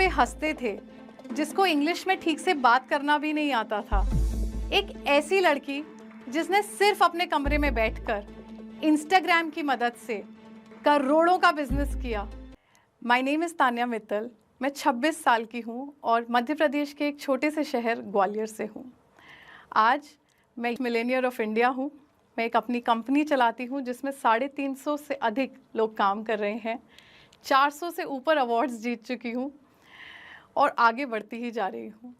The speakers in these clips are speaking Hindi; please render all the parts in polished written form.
पे हंसते थे, जिसको इंग्लिश में ठीक से बात करना भी नहीं आता था। एक ऐसी लड़की जिसने सिर्फ अपने कमरे में बैठकर इंस्टाग्राम की मदद से करोड़ों का बिजनेस किया। My name is Tanya Mittal. मैं 26 साल की हूँ और मध्य प्रदेश के एक छोटे से शहर ग्वालियर से हूँ। आज मैं एक मिलेनियर ऑफ इंडिया हूँ। मैं एक अपनी कंपनी चलाती हूँ जिसमें 350 से अधिक लोग काम कर रहे हैं। 400 से ऊपर अवार्ड्स जीत चुकी हूँ और आगे बढ़ती ही जा रही हूँ।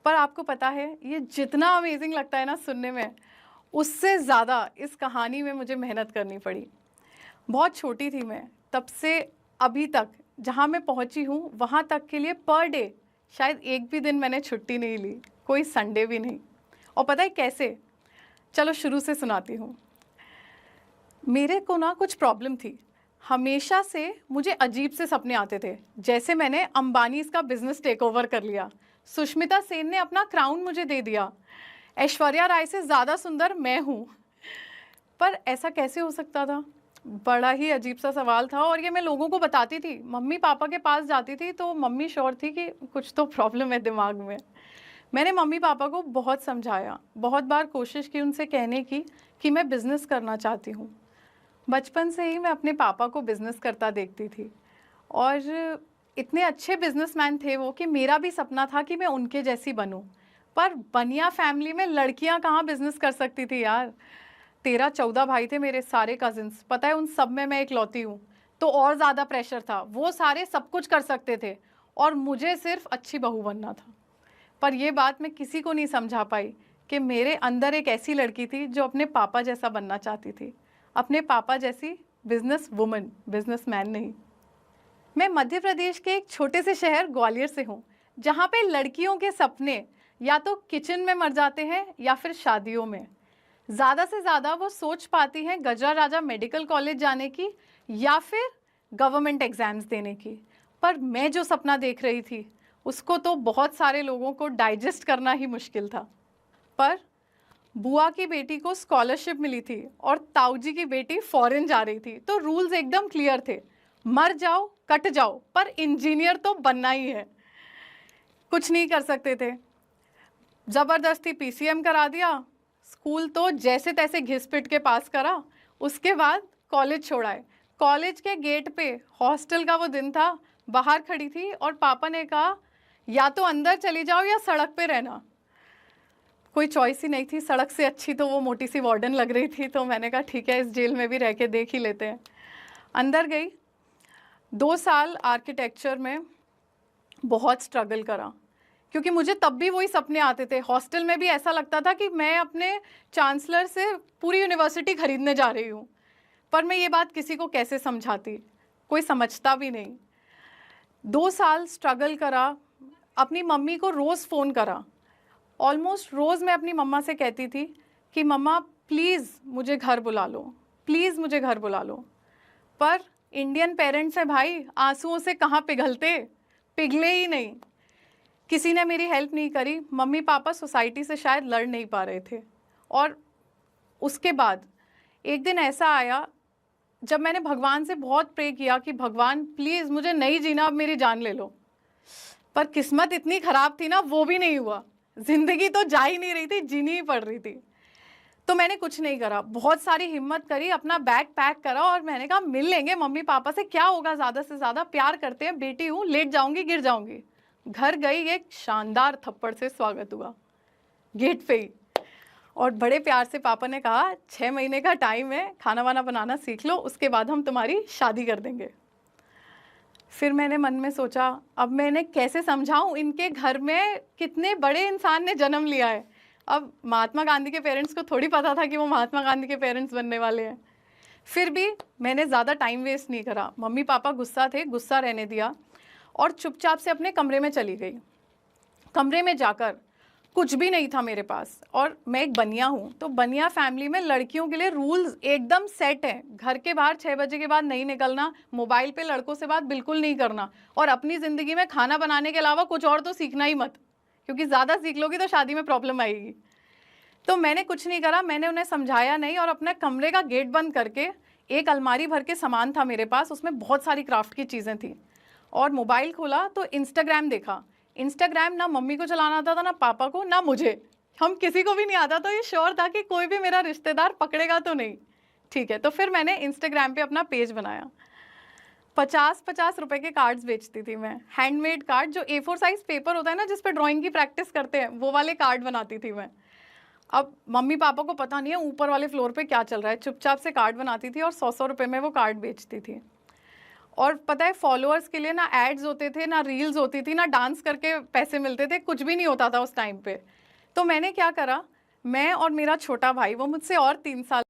पर आपको पता है, ये जितना अमेजिंग लगता है ना सुनने में, उससे ज़्यादा इस कहानी में मुझे मेहनत करनी पड़ी। बहुत छोटी थी मैं, तब से अभी तक जहाँ मैं पहुँची हूँ वहाँ तक के लिए पर डे शायद एक भी दिन मैंने छुट्टी नहीं ली, कोई संडे भी नहीं। और पता है कैसे? चलो शुरू से सुनाती हूँ। मेरे को ना कुछ प्रॉब्लम थी। हमेशा से मुझे अजीब से सपने आते थे, जैसे मैंने अंबानीज़ का बिजनेस टेक ओवर कर लिया, सुष्मिता सेन ने अपना क्राउन मुझे दे दिया, ऐश्वर्या राय से ज़्यादा सुंदर मैं हूँ। पर ऐसा कैसे हो सकता था? बड़ा ही अजीब सा सवाल था और ये मैं लोगों को बताती थी। मम्मी पापा के पास जाती थी तो मम्मी श्योर थी कि कुछ तो प्रॉब्लम है दिमाग में। मैंने मम्मी पापा को बहुत समझाया, बहुत बार कोशिश की उनसे कहने की कि मैं बिज़नेस करना चाहती हूँ। बचपन से ही मैं अपने पापा को बिज़नेस करता देखती थी और इतने अच्छे बिजनेसमैन थे वो कि मेरा भी सपना था कि मैं उनके जैसी बनूं। पर बनिया फैमिली में लड़कियां कहाँ बिजनेस कर सकती थी यार। 13-14 भाई थे मेरे सारे कजिन्स, पता है उन सब में मैं इकलौती हूँ, तो और ज़्यादा प्रेशर था। वो सारे सब कुछ कर सकते थे और मुझे सिर्फ अच्छी बहू बनना था। पर ये बात मैं किसी को नहीं समझा पाई कि मेरे अंदर एक ऐसी लड़की थी जो अपने पापा जैसा बनना चाहती थी, अपने पापा जैसी बिजनेस वुमन, बिजनेसमैन नहीं। मैं मध्य प्रदेश के एक छोटे से शहर ग्वालियर से हूँ, जहाँ पे लड़कियों के सपने या तो किचन में मर जाते हैं या फिर शादियों में। ज़्यादा से ज़्यादा वो सोच पाती हैं गजरा राजा मेडिकल कॉलेज जाने की या फिर गवर्नमेंट एग्ज़ाम्स देने की। पर मैं जो सपना देख रही थी उसको तो बहुत सारे लोगों को डाइजेस्ट करना ही मुश्किल था। पर बुआ की बेटी को स्कॉलरशिप मिली थी और ताऊजी की बेटी फॉरेन जा रही थी, तो रूल्स एकदम क्लियर थे, मर जाओ कट जाओ पर इंजीनियर तो बनना ही है। कुछ नहीं कर सकते थे, ज़बरदस्ती पीसीएम करा दिया। स्कूल तो जैसे तैसे घिस पिट के पास करा, उसके बाद कॉलेज छोड़ाए। कॉलेज के गेट पे हॉस्टल का वो दिन था, बाहर खड़ी थी और पापा ने कहा या तो अंदर चली जाओ या सड़क पे रहना। कोई चॉइस ही नहीं थी, सड़क से अच्छी तो वो मोटी सी वार्डन लग रही थी, तो मैंने कहा ठीक है इस जेल में भी रह के देख ही लेते हैं। अंदर गई। 2 साल आर्किटेक्चर में बहुत स्ट्रगल करा, क्योंकि मुझे तब भी वही सपने आते थे। हॉस्टल में भी ऐसा लगता था कि मैं अपने चांसलर से पूरी यूनिवर्सिटी खरीदने जा रही हूँ। पर मैं ये बात किसी को कैसे समझाती, कोई समझता भी नहीं। 2 साल स्ट्रगल करा, अपनी मम्मी को रोज़ फ़ोन करा। ऑलमोस्ट रोज़ मैं अपनी मम्मा से कहती थी कि मम्मा प्लीज़ मुझे घर बुला लो, प्लीज़ मुझे घर बुला लो। पर इंडियन पेरेंट्स हैं भाई, आंसुओं से कहाँ पिघलते, पिघले ही नहीं। किसी ने मेरी हेल्प नहीं करी। मम्मी पापा सोसाइटी से शायद लड़ नहीं पा रहे थे। और उसके बाद एक दिन ऐसा आया जब मैंने भगवान से बहुत प्रे किया कि भगवान प्लीज़ मुझे नहीं जीना, अब मेरी जान ले लो। पर किस्मत इतनी ख़राब थी ना, वो भी नहीं हुआ। ज़िंदगी तो जा ही नहीं रही थी, जीनी ही पड़ रही थी। तो मैंने कुछ नहीं करा, बहुत सारी हिम्मत करी, अपना बैग पैक करा और मैंने कहा मिल लेंगे मम्मी पापा से, क्या होगा, ज़्यादा से ज़्यादा प्यार करते हैं, बेटी हूँ, लेट जाऊँगी गिर जाऊँगी। घर गई, एक शानदार थप्पड़ से स्वागत हुआ गेट पे ही। और बड़े प्यार से पापा ने कहा 6 महीने का टाइम है, खाना वाना बनाना सीख लो, उसके बाद हम तुम्हारी शादी कर देंगे। फिर मैंने मन में सोचा अब मैं इन्हें कैसे समझाऊं, इनके घर में कितने बड़े इंसान ने जन्म लिया है। अब महात्मा गांधी के पेरेंट्स को थोड़ी पता था कि वो महात्मा गांधी के पेरेंट्स बनने वाले हैं। फिर भी मैंने ज़्यादा टाइम वेस्ट नहीं करा। मम्मी पापा गुस्सा थे, गुस्सा रहने दिया और चुपचाप से अपने कमरे में चली गई। कमरे में जाकर कुछ भी नहीं था मेरे पास, और मैं एक बनिया हूँ, तो बनिया फैमिली में लड़कियों के लिए रूल्स एकदम सेट हैं। घर के बाहर 6 बजे के बाद नहीं निकलना, मोबाइल पे लड़कों से बात बिल्कुल नहीं करना, और अपनी ज़िंदगी में खाना बनाने के अलावा कुछ और तो सीखना ही मत, क्योंकि ज़्यादा सीख लोगी तो शादी में प्रॉब्लम आएगी। तो मैंने कुछ नहीं करा, मैंने उन्हें समझाया नहीं, और अपने कमरे का गेट बंद करके एक अलमारी भर के सामान था मेरे पास, उसमें बहुत सारी क्राफ्ट की चीज़ें थी, और मोबाइल खोला तो इंस्टाग्राम देखा। इंस्टाग्राम ना मम्मी को चलाना आता था, ना पापा को, ना मुझे, हम किसी को भी नहीं आता। तो ये श्योर था कि कोई भी मेरा रिश्तेदार पकड़ेगा तो नहीं। ठीक है, तो फिर मैंने इंस्टाग्राम पे अपना पेज बनाया। 50-50 रुपए के कार्ड्स बेचती थी मैं, हैंडमेड कार्ड, जो A4 साइज पेपर होता है ना जिस पे ड्राइंग की प्रैक्टिस करते हैं, वो वाले कार्ड बनाती थी मैं। अब मम्मी पापा को पता नहीं है ऊपर वाले फ्लोर पे क्या चल रहा है, चुपचाप से कार्ड बनाती थी और 100-100 रुपए में वो कार्ड बेचती थी। और पता है फॉलोअर्स के लिए ना एड्स होते थे, ना रील्स होती थी, ना डांस करके पैसे मिलते थे, कुछ भी नहीं होता था उस टाइम पे। तो मैंने क्या करा, मैं और मेरा छोटा भाई, वो मुझसे और 3 साल